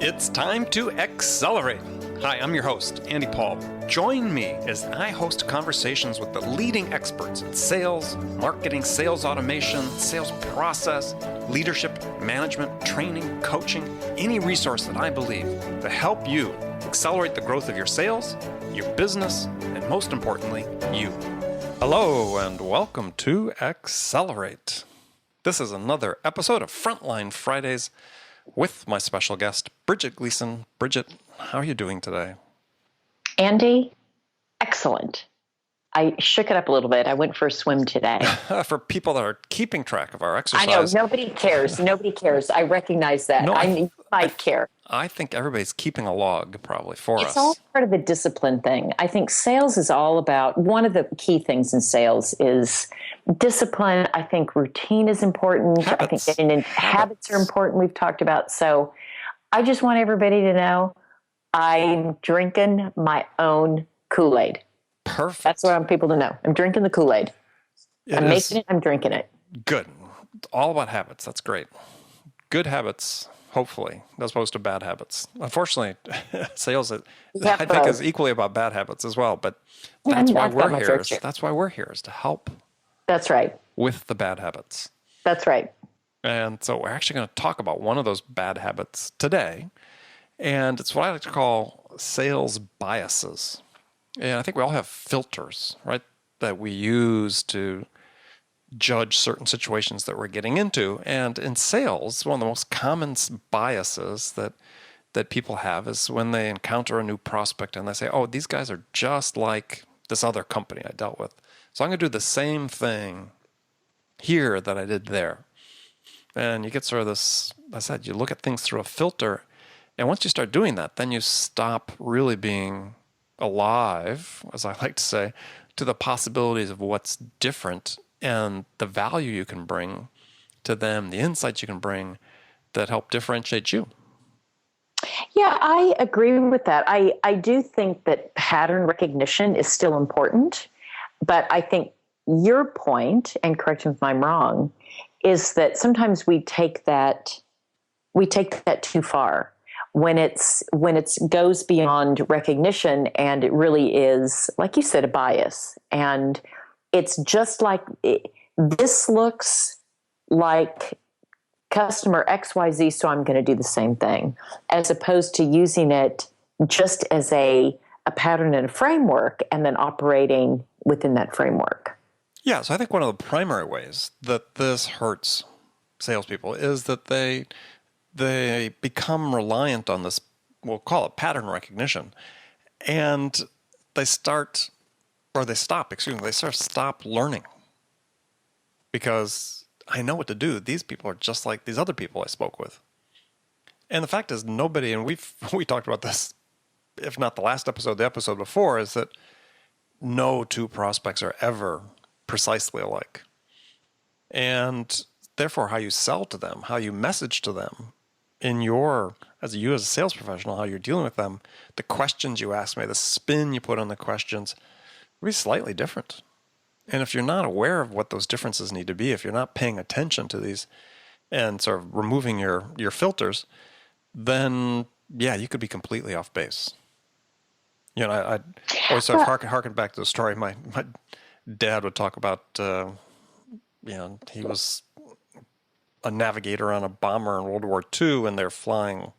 It's time to accelerate. Hi, I'm your host, Andy Paul. Join me as I host conversations with the leading experts in sales, marketing, sales automation, sales process, leadership, management, training, coaching, any resource that I believe to help you accelerate the growth of your sales, your business, and most importantly, you. Hello, and welcome to Accelerate. This is another episode of Frontline Fridays with my special guest, Bridget Gleason. Bridget, how are you doing today? Andy, excellent. I shook it up a little bit. I went for a swim today. For people that are keeping track of our exercise. I know, nobody cares. Nobody cares. I recognize that. No, I might care. I think everybody's keeping a log probably for us. It's all part of the discipline thing. I think sales is all about, one of the key things in sales is discipline. I think routine is important. Habits. I think getting in habits are important. We've talked about. So I just want everybody to know I'm drinking my own Kool-Aid. Perfect. That's what I want people to know. I'm drinking the Kool-Aid. I'm making it. I'm drinking it. Good. All about habits. That's great. Good habits, hopefully, as opposed to bad habits. Unfortunately, sales, I think, is equally about bad habits as well. But that's why we're here. That's why we're here, is to help. That's right. With the bad habits. That's right. And so we're actually going to talk about one of those bad habits today. And it's what I like to call sales biases. And I think we all have filters, right, that we use to judge certain situations that we're getting into. And in sales, one of the most common biases that people have is when they encounter a new prospect and they say, oh, these guys are just like this other company I dealt with. So I'm going to do the same thing here that I did there. And you get sort of this, I said, you look at things through a filter. And once you start doing that, then you stop really being alive, as I like to say, to the possibilities of what's different and the value you can bring to them, the insights you can bring that help differentiate you. Yeah, I agree with that. I do think that pattern recognition is still important, but I think your point, and correct me if I'm wrong, is that sometimes we take that too far. When it's goes beyond recognition and it really is, like you said, a bias. And it's just like, this looks like customer XYZ, so I'm going to do the same thing, as opposed to using it just as a pattern and a framework and then operating within that framework. Yeah, so I think one of the primary ways that this hurts salespeople is that they become reliant on this, we'll call it pattern recognition, and they stop learning because I know what to do. These people are just like these other people I spoke with. And the fact is nobody, and we talked about this, if not the last episode, the episode before, is that no two prospects are ever precisely alike. And therefore, how you sell to them, how you message to them, as a sales professional, how you're dealing with them, the questions you ask me, the spin you put on the questions will be slightly different. And if you're not aware of what those differences need to be, if you're not paying attention to these and sort of removing your filters, then yeah, you could be completely off base. You know, I always sort of harken back to the story. My dad would talk about, he was a navigator on a bomber in World War II, and they're flying.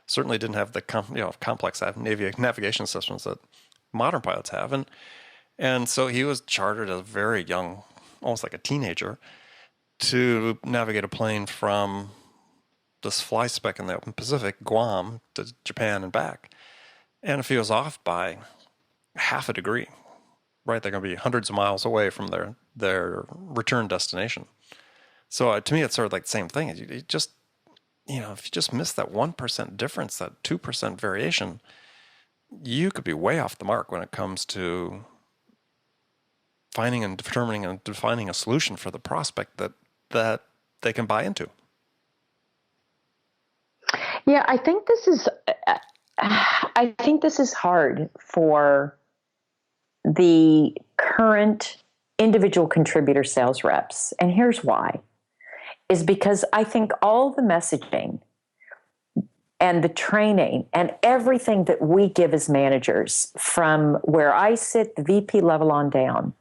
Certainly didn't have the complex navigation systems that modern pilots have, and so he was chartered as a very young, almost like a teenager, to navigate a plane from this fly speck in the open Pacific, Guam, to Japan and back. And if he was off by half a degree, right, they're going to be hundreds of miles away from their return destination. So to me, it's sort of like the same thing. You just, if you just miss that 1% difference, that 2% variation, you could be way off the mark when it comes to finding and determining and defining a solution for the prospect that they can buy into. Yeah, I think this is hard for the current individual contributor sales reps. And here's why. Is because I think all the messaging and the training and everything that we give as managers, from where I sit, the VP level on down,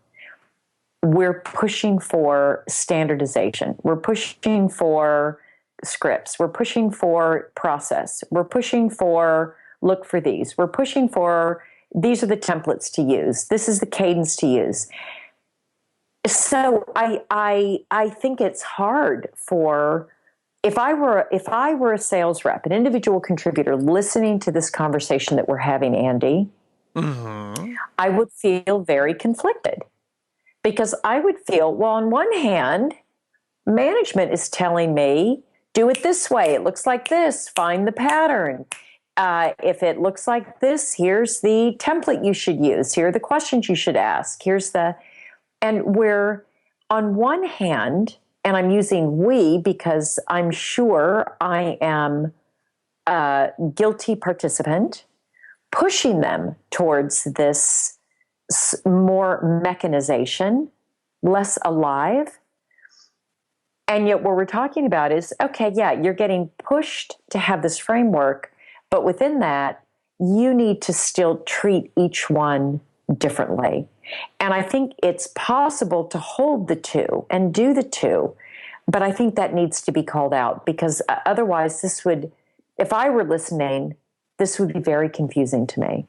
we're pushing for standardization. We're pushing for scripts. We're pushing for process. We're pushing for look for these. We're pushing for these are the templates to use. This is the cadence to use. So I think it's hard for if I were a sales rep, an individual contributor listening to this conversation that we're having, Andy, I would feel very conflicted. Because I would feel, well, on one hand, management is telling me, do it this way. It looks like this. Find the pattern. If it looks like this, here's the template you should use. Here are the questions you should ask. And we're on one hand, and I'm using we because I'm sure I am a guilty participant, pushing them towards this more mechanization, less alive. And yet what we're talking about is, okay, yeah, you're getting pushed to have this framework, but within that, you need to still treat each one differently. And I think it's possible to hold the two and do the two, but I think that needs to be called out because otherwise if I were listening, this would be very confusing to me.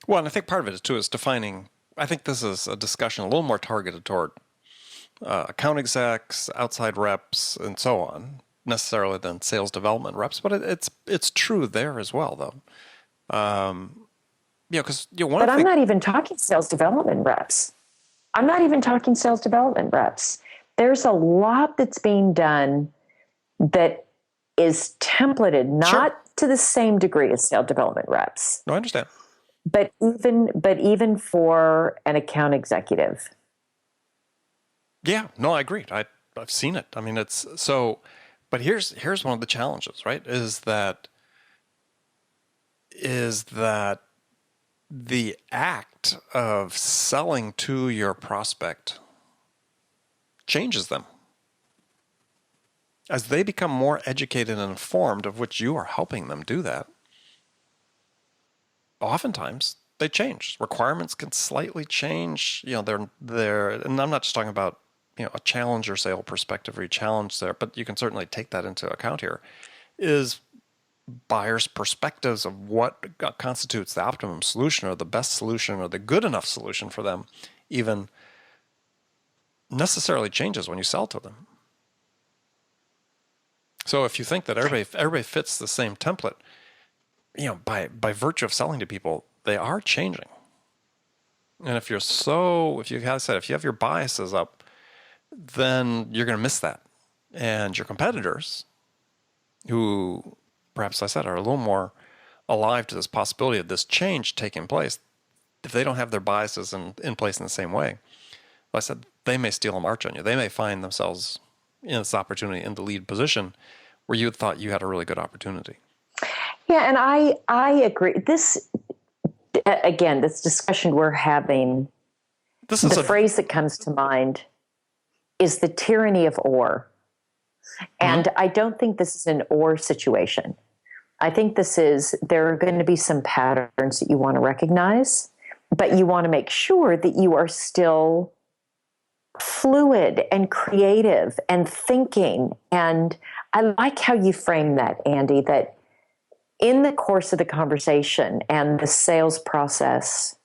Well, and I think part of it, too, is defining, I think this is a discussion a little more targeted toward account execs, outside reps, and so on, necessarily than sales development reps, but it's true there as well, though. Because But I'm not even talking sales development reps. There's a lot that's being done that is templated, not to the same degree as sales development reps. No, I understand. But even for an account executive. Yeah, no, I agree. I've seen it. I mean, it's so, but here's one of the challenges, right? Is that the act of selling to your prospect changes them. As they become more educated and informed, of which you are helping them do that, oftentimes they change. Requirements can slightly change. They're, and I'm not just talking about, a challenger sale perspective where you challenge there, but you can certainly take that into account here, is buyers' perspectives of what constitutes the optimum solution or the best solution or the good enough solution for them even necessarily changes when you sell to them. So if you think that everybody fits the same template, by virtue of selling to people, they are changing. And if you have your biases up, then you're going to miss that. And your competitors, who perhaps are a little more alive to this possibility of this change taking place, if they don't have their biases in place in the same way, like I said, they may steal a march on you. They may find themselves in this opportunity in the lead position where you thought you had a really good opportunity. Yeah, and I agree. This discussion we're having, the phrase that comes to mind is the tyranny of or. And I don't think this is an or situation. I think there are going to be some patterns that you want to recognize, but you want to make sure that you are still fluid and creative and thinking. And I like how you frame that, Andy, that in the course of the conversation and the sales process,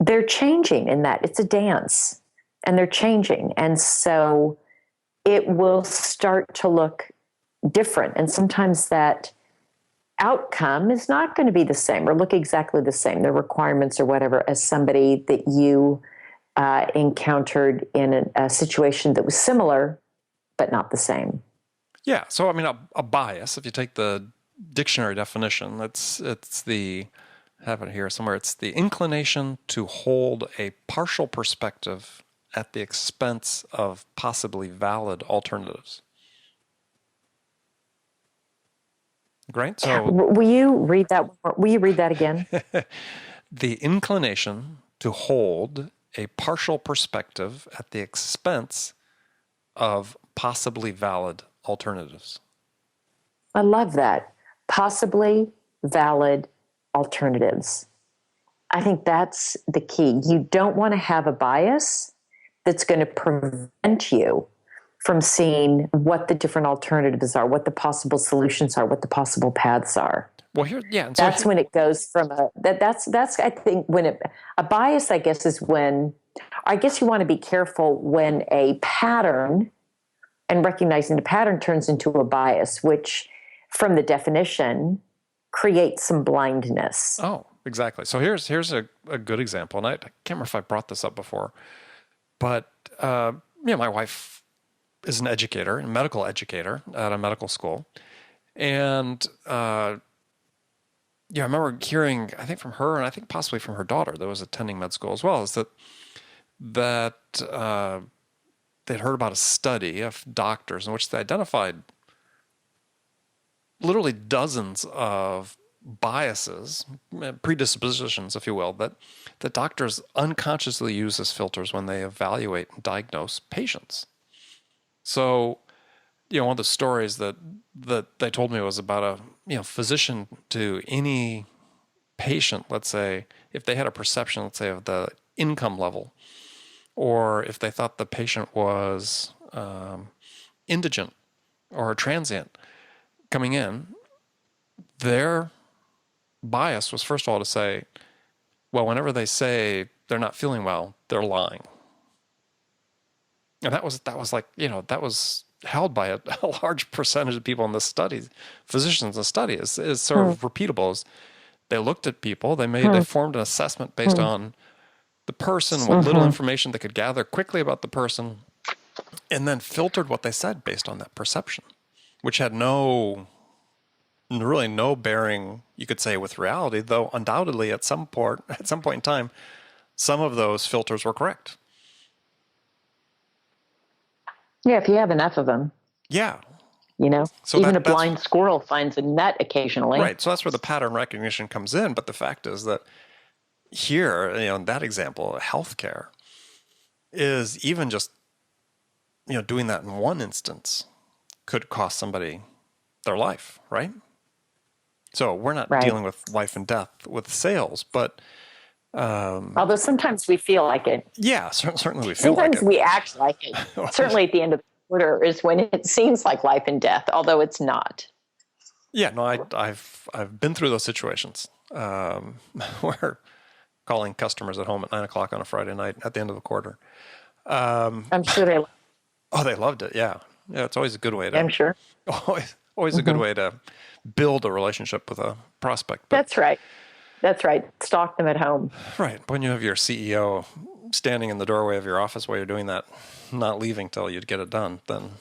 they're changing in that. It's a dance and they're changing. And so it will start to look different. And sometimes that outcome is not going to be the same or look exactly the same, the requirements or whatever, as somebody that you encountered in a situation that was similar, but not the same. Yeah. So, I mean, a bias, if you take the dictionary definition, I have it here somewhere. It's the inclination to hold a partial perspective at the expense of possibly valid alternatives. Great. So, will you read that again? The inclination to hold a partial perspective at the expense of possibly valid alternatives. I love that. Possibly valid alternatives. I think that's the key. You don't want to have a bias that's going to prevent you from seeing what the different alternatives are, what the possible solutions are, what the possible paths are. Well, here, yeah. And so That's when it goes from that's I think when a bias, I guess, is when, I guess you want to be careful when a pattern and recognizing the pattern turns into a bias, which from the definition creates some blindness. Oh, exactly. So here's a good example, and I can't remember if I brought this up before, but my wife is an educator, a medical educator at a medical school, and I remember hearing, I think from her, and I think possibly from her daughter that was attending med school as well, is that they'd heard about a study of doctors in which they identified literally dozens of biases, predispositions, if you will, that doctors unconsciously use as filters when they evaluate and diagnose patients. So, one of the stories that they told me was about a physician to any patient. Let's say if they had a perception, let's say, of the income level, or if they thought the patient was indigent or transient coming in, their bias was first of all to say, well, whenever they say they're not feeling well, they're lying. And that was like, that was held by a large percentage of people in the study, physicians in the study, is sort of repeatable. As they looked at people, they formed an assessment based on the person, what little information they could gather quickly about the person, and then filtered what they said based on that perception, which had really no bearing, you could say, with reality, though undoubtedly at some point in time, some of those filters were correct. Yeah, if you have enough of them. Yeah. So even a blind squirrel finds a nut occasionally. Right. So that's where the pattern recognition comes in. But the fact is that here, in that example, healthcare is even just, doing that in one instance could cost somebody their life, right? So we're not dealing with life and death with sales, but although sometimes we feel like it. Yeah, certainly we feel sometimes like it. We act like it. Certainly at the end of the quarter is when it seems like life and death, although it's not. Yeah, no, I've been through those situations where calling customers at home at 9:00 on a Friday night at the end of the quarter. I'm sure they. They loved it. Yeah, it's always a good way to. I'm sure. Always a good way to build a relationship with a prospect. But, That's right. Stalk them at home. Right. When you have your CEO standing in the doorway of your office while you're doing that, not leaving till you get it done, then.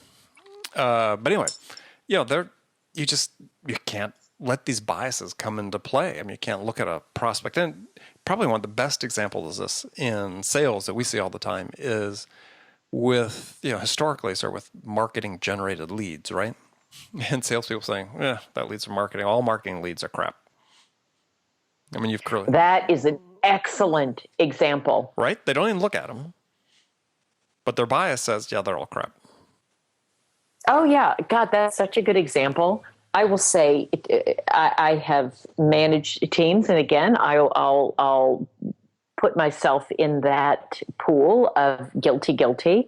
But anyway, you can't let these biases come into play. I mean, you can't look at a prospect. And probably one of the best examples of this in sales that we see all the time is with, historically, with marketing generated leads, right? And salespeople saying, that leads from marketing. All marketing leads are crap. I mean, that is an excellent example. Right? They don't even look at them. But their bias says, they're all crap. Oh, yeah. God, that's such a good example. I will say I have managed teams, and again, I'll put myself in that pool of guilty.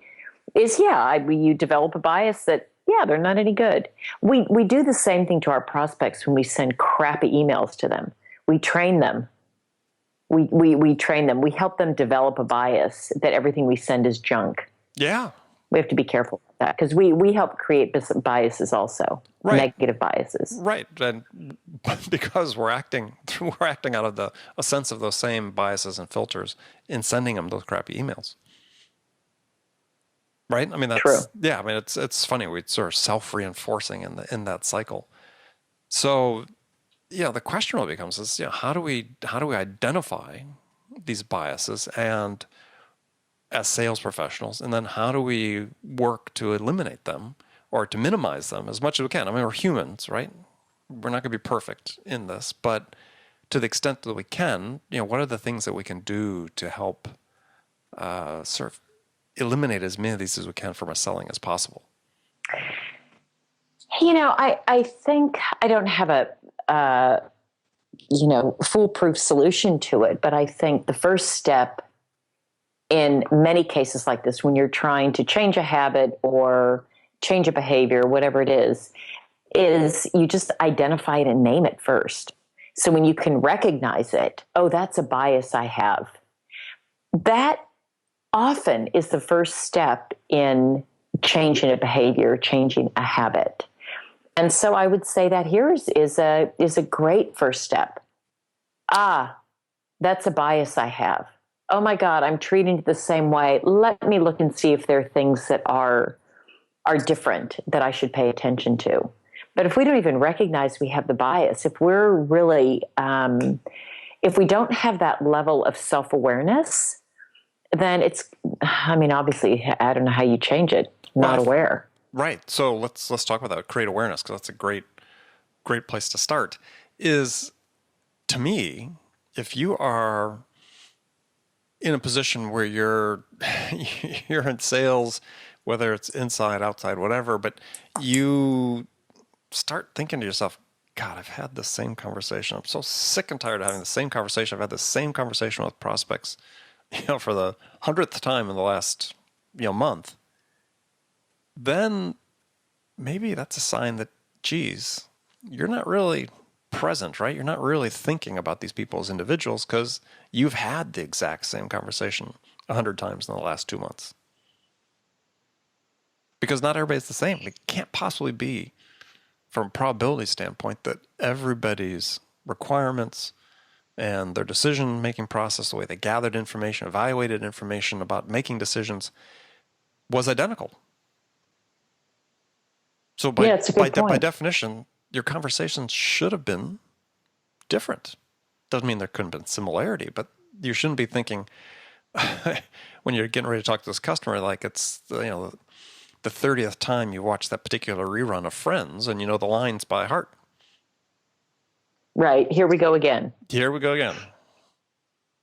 You develop a bias that, they're not any good. We do the same thing to our prospects when we send crappy emails to them. We train them. We train them. We help them develop a bias that everything we send is junk. Yeah. We have to be careful with that because we help create biases also, negative biases. Right. And because we're acting out of a sense of those same biases and filters in sending them those crappy emails. Right? I mean, that's true. Yeah, I mean, it's funny. We're sort of self-reinforcing in that cycle. So, the question really becomes is, how do we identify these biases and as sales professionals, and then how do we work to eliminate them or to minimize them as much as we can? I mean, we're humans, right? We're not going to be perfect in this, but to the extent that we can, what are the things that we can do to help sort of eliminate as many of these as we can from our selling as possible? I think I don't have a foolproof solution to it, but I think the first step in many cases like this, when you're trying to change a habit or change a behavior, whatever it is you just identify it and name it first. So when you can recognize it, oh, that's a bias I have. That often is the first step in changing a behavior, changing a habit. And so I would say that here is a great first step. Ah, that's a bias I have. Oh my God, I'm treating it the same way. Let me look and see if there are things that are different that I should pay attention to. But if we don't even recognize we have the bias, if we're really, if we don't have that level of self-awareness, then obviously, I don't know how you change it. Not aware. Right. So let's talk about that. Create awareness, because that's a great place to start. Is, to me, if you are in a position where you're in sales, whether it's inside, outside, whatever, but you start thinking to yourself, God, I've had the same conversation. I'm so sick and tired of having the same conversation. I've had the same conversation with prospects, for the 100th time in the last, month. Then maybe that's a sign that, geez, you're not really present, right? You're not really thinking about these people as individuals, because you've had the exact same conversation 100 times in the last 2 months. Because not everybody's the same. It can't possibly be, from a probability standpoint, that everybody's requirements and their decision-making process, the way they gathered information, evaluated information about making decisions, was identical. So by definition, your conversations should have been different. Doesn't mean there couldn't have been similarity, but you shouldn't be thinking when you're getting ready to talk to this customer like it's the 30th time you watch that particular rerun of Friends and you know the lines by heart. Right. Here we go again.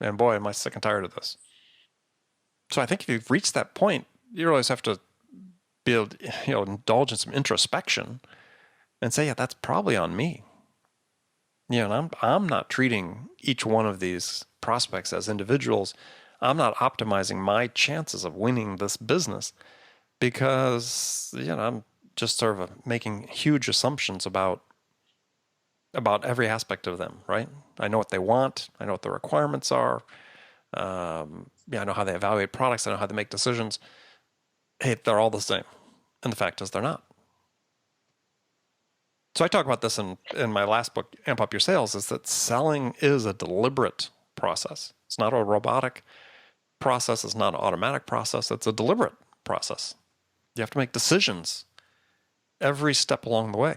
And boy, am I sick and tired of this. So I think if you've reached that point, you always have to be able to, indulge in some introspection and say, yeah, that's probably on me. And I'm not treating each one of these prospects as individuals. I'm not optimizing my chances of winning this business because, I'm just sort of making huge assumptions about every aspect of them, right? I know what they want. I know what the requirements are. I know how they evaluate products. I know how they make decisions. Hey, they're all the same. And the fact is they're not. So I talk about this in my last book, Amp Up Your Sales, is that selling is a deliberate process. It's not a robotic process. It's not an automatic process. It's a deliberate process. You have to make decisions every step along the way.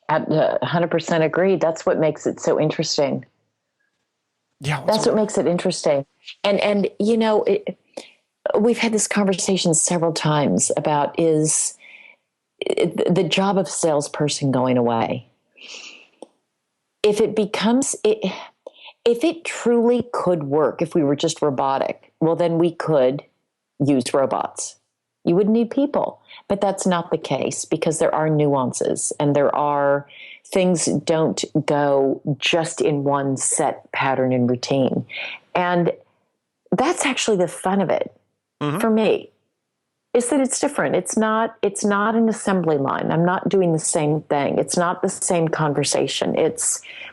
100% agreed. That's what makes it so interesting. Yeah. That's what makes it interesting. And we've had this conversation several times about is the job of salesperson going away. If it truly could work, if we were just robotic, well, then we could use robots. You wouldn't need people. But that's not the case because there are nuances and there are things don't go just in one set pattern and routine. And that's actually the fun of it for me, is that it's different. It's not an assembly line. I'm not doing the same thing. It's not the same conversation.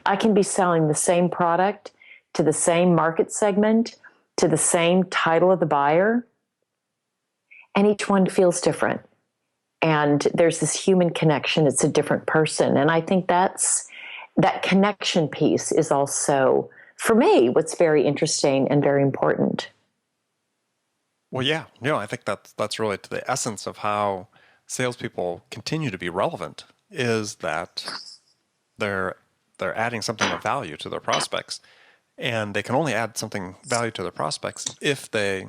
I can be selling the same product to the same market segment, to the same title of the buyer, and each one feels different. And there's this human connection. It's a different person. And I think that connection piece is also, for me, what's very interesting and very important. Well, yeah. I think that's really to the essence of how salespeople continue to be relevant, is that they're adding something of value to their prospects. And they can only add something value to their prospects if they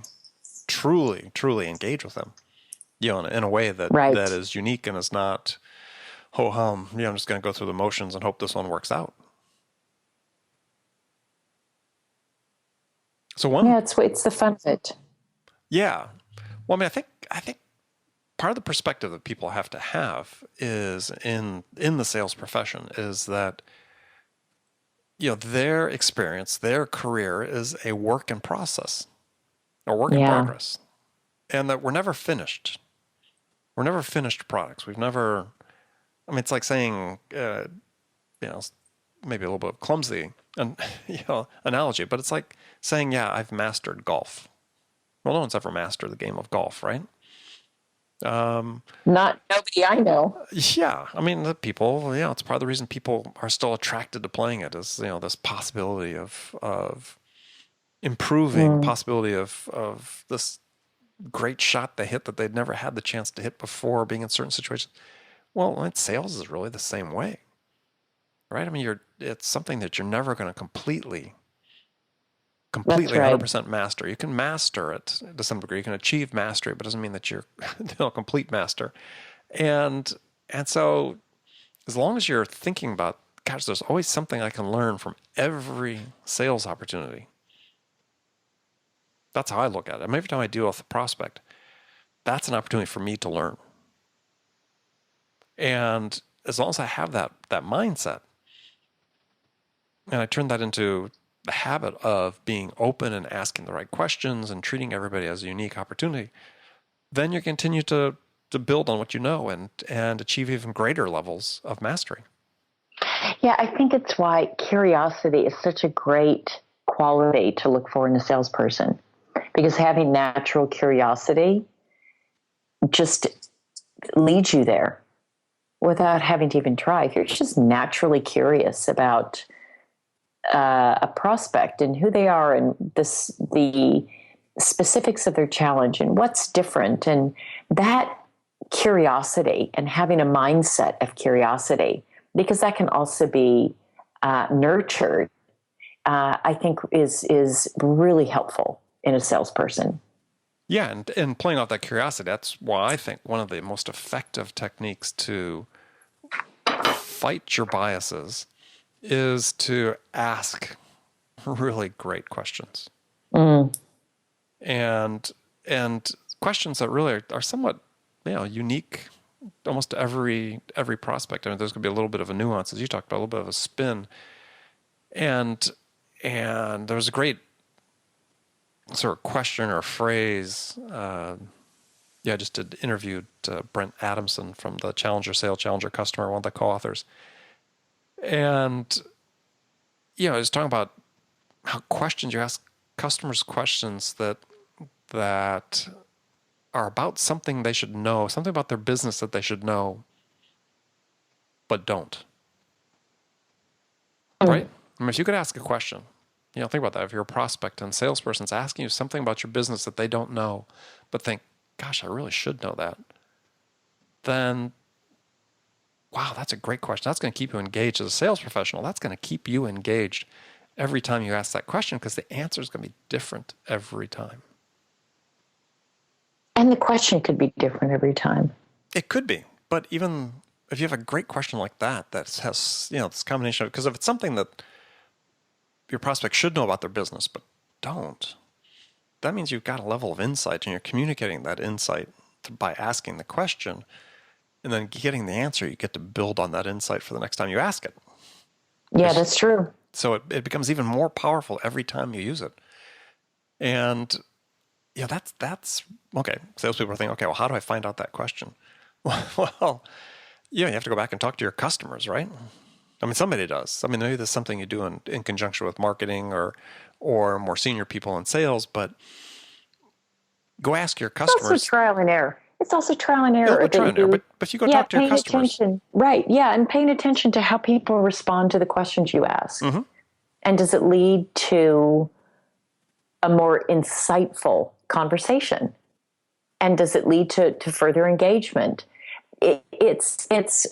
truly, truly engage with them. In a way that is unique and is not, I'm just going to go through the motions and hope this one works out. So it's the fun of it. Yeah. Well, I think part of the perspective that people have to have is in the sales profession is that, their experience, their career is a work in process, a work in Yeah. progress, and that we're never finished. We're never finished products. We've never, I mean, it's like saying, maybe a little bit clumsy, and analogy, but it's like saying, yeah, I've mastered golf. Well, no one's ever mastered the game of golf, right? Not nobody I know. Yeah, I mean, the people, it's part of the reason people are still attracted to playing it is, this possibility of improving, possibility of this great shot they hit that they'd never had the chance to hit before, being in certain situations. Well, sales is really the same way, right? I mean, it's something that you're never going to completely That's right. 100% master. You can master it to some degree. You can achieve mastery, but it doesn't mean that you're a complete master. And so as long as you're thinking about, gosh, there's always something I can learn from every sales opportunity. That's how I look at it. I mean, every time I deal with a prospect, that's an opportunity for me to learn. And as long as I have that mindset, and I turn that into the habit of being open and asking the right questions and treating everybody as a unique opportunity, then you continue to build on what you know and achieve even greater levels of mastery. Yeah, I think it's why curiosity is such a great quality to look for in a salesperson, because having natural curiosity just leads you there without having to even try. If you're just naturally curious about a prospect and who they are and the specifics of their challenge and what's different, and that curiosity and having a mindset of curiosity, because that can also be nurtured, I think is really helpful in a salesperson. Yeah, and playing off that curiosity, that's why I think one of the most effective techniques to fight your biases is to ask really great questions. And questions that really are somewhat, unique almost to every prospect. I mean, there's going to be a little bit of a nuance, as you talked about, a little bit of a spin. And there was a great sort of question or phrase. I just interviewed Brent Adamson from the Challenger Sale, Challenger Customer, one of the co-authors. And, I was talking about how questions, you ask customers questions that are about something they should know, something about their business that they should know, but don't. Right? I mean, if you could ask a question, think about that. If you're a prospect and a salesperson's asking you something about your business that they don't know, but think, gosh, I really should know that, then, wow, that's a great question. That's going to keep you engaged as a sales professional. That's going to keep you engaged every time you ask that question, because the answer is going to be different every time. And the question could be different every time. It could be, but even if you have a great question like that has, this combination of, because if it's something that your prospect should know about their business, but don't, that means you've got a level of insight and you're communicating that insight by asking the question, and then getting the answer. You get to build on that insight for the next time you ask it. Yeah, that's true. So it becomes even more powerful every time you use it. And that's okay. Salespeople are thinking, okay, well, how do I find out that question? Well, you have to go back and talk to your customers, right? I mean, somebody does. I mean, maybe there's something you do in conjunction with marketing or more senior people in sales, but go ask your customers. It's also trial and error. It's also trial and error. But if you go talk to your customers. Right, yeah, and paying attention to how people respond to the questions you ask. Mm-hmm. And does it lead to a more insightful conversation? And does it lead to further engagement? It's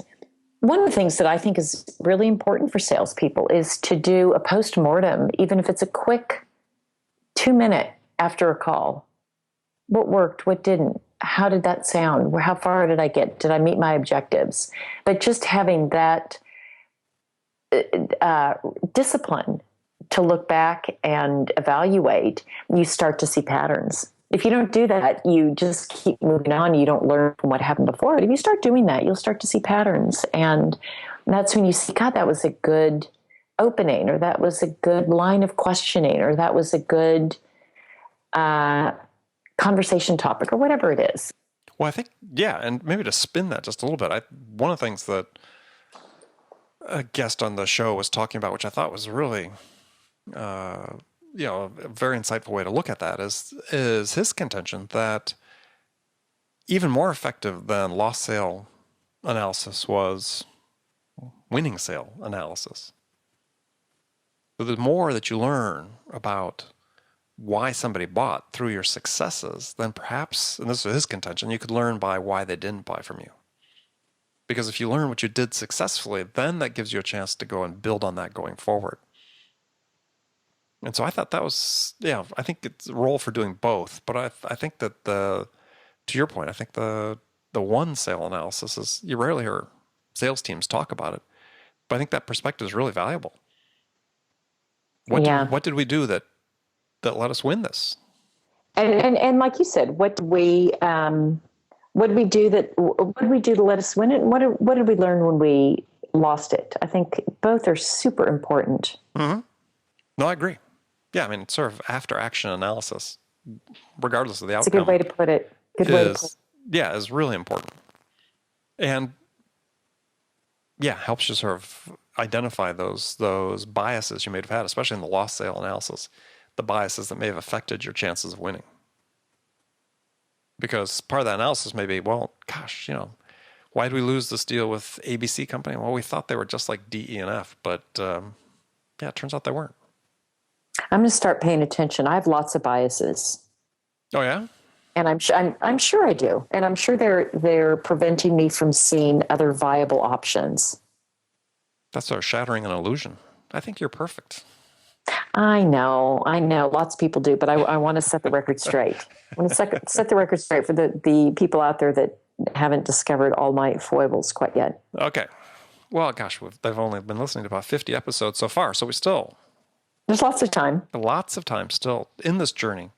one of the things that I think is really important for salespeople is to do a post-mortem, even if it's a quick 2-minute after a call. What worked? What didn't? How did that sound? How far did I get? Did I meet my objectives? But just having that discipline to look back and evaluate, you start to see patterns. If you don't do that, you just keep moving on. You don't learn from what happened before. But if you start doing that, you'll start to see patterns. And that's when you see, God, that was a good opening, or that was a good line of questioning, or that was a good conversation topic, or whatever it is. Well, I think, yeah, and maybe to spin that just a little bit, one of the things that a guest on the show was talking about, which I thought was really, a very insightful way to look at that, is his contention that even more effective than lost sale analysis was winning sale analysis. So the more that you learn about why somebody bought through your successes, then perhaps, and this is his contention, you could learn by why they didn't buy from you. Because if you learn what you did successfully, then that gives you a chance to go and build on that going forward. And so I thought that was, I think it's a role for doing both. But I think that to your point, I think the one sale analysis is, you rarely hear sales teams talk about it. But I think that perspective is really valuable. What did we do that let us win this? And like you said, what did we do to let us win it? And what did we learn when we lost it? I think both are super important. Mm-hmm. No, I agree. Yeah, I mean, it's sort of after action analysis, regardless of the outcome. It's a good way to put it. Yeah, is really important. And helps you sort of identify those biases you may have had, especially in the lost sale analysis, the biases that may have affected your chances of winning. Because part of that analysis may be, well, gosh, why did we lose this deal with ABC company? Well, we thought they were just like D, E, and F, but it turns out they weren't. I'm going to start paying attention. I have lots of biases. Oh yeah? And I'm sure I do. And I'm sure they're preventing me from seeing other viable options. That's sort of shattering an illusion. I think you're perfect. I know. Lots of people do, but I want to set the record straight. I want to set the record straight for the people out there that haven't discovered all my foibles quite yet. Okay. Well, gosh, they've only been listening to about 50 episodes so far, so there's lots of time. Lots of time still in this journey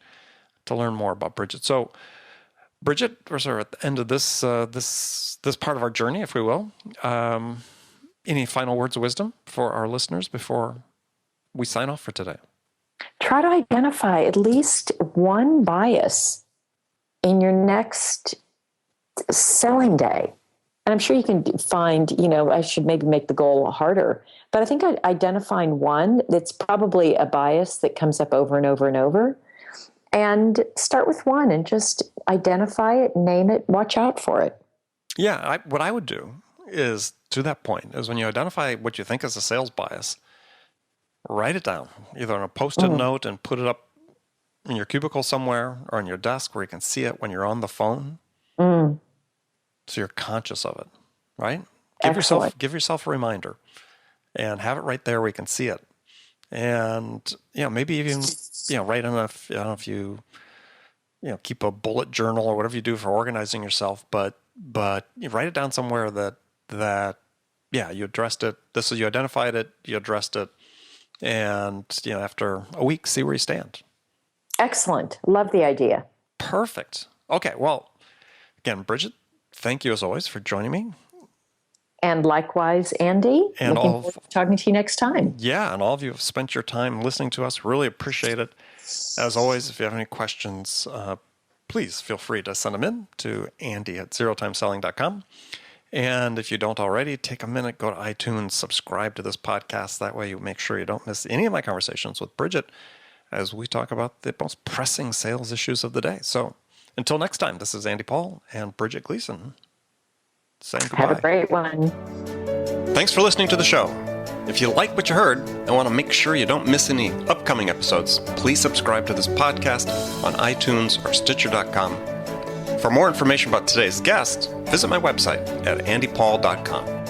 to learn more about Bridget. So, Bridget, we're sort of at the end of this part of our journey, if we will. Any final words of wisdom for our listeners before we sign off for today? Try to identify at least one bias in your next selling day. And I'm sure you can find, I should maybe make the goal harder, but I think identifying one that's probably a bias that comes up over and over and over, and start with one and just identify it, name it, watch out for it. Yeah, what I would do is, to that point, is when you identify what you think is a sales bias, write it down, either on a Post-it note and put it up in your cubicle somewhere, or on your desk where you can see it when you're on the phone. So you're conscious of it, right? Give yourself a reminder and have it right there where you can see it. And, maybe even, write on I don't know if you, keep a bullet journal or whatever you do for organizing yourself, but you write it down somewhere that you addressed it. You identified it, you addressed it. And, after a week, see where you stand. Excellent. Love the idea. Perfect. Okay. Well, again, Bridget, thank you as always for joining me. And likewise, Andy. And looking forward to talking to you next time. Yeah, and all of you have spent your time listening to us. Really appreciate it. As always, if you have any questions, please feel free to send them in to andy@zerotimeselling.com. And if you don't already, take a minute, go to iTunes, subscribe to this podcast. That way you make sure you don't miss any of my conversations with Bridget as we talk about the most pressing sales issues of the day. So until next time, this is Andy Paul and Bridget Gleason saying goodbye. Have a great one. Thanks for listening to the show. If you like what you heard and want to make sure you don't miss any upcoming episodes, please subscribe to this podcast on iTunes or Stitcher.com. For more information about today's guest, visit my website at andypaul.com.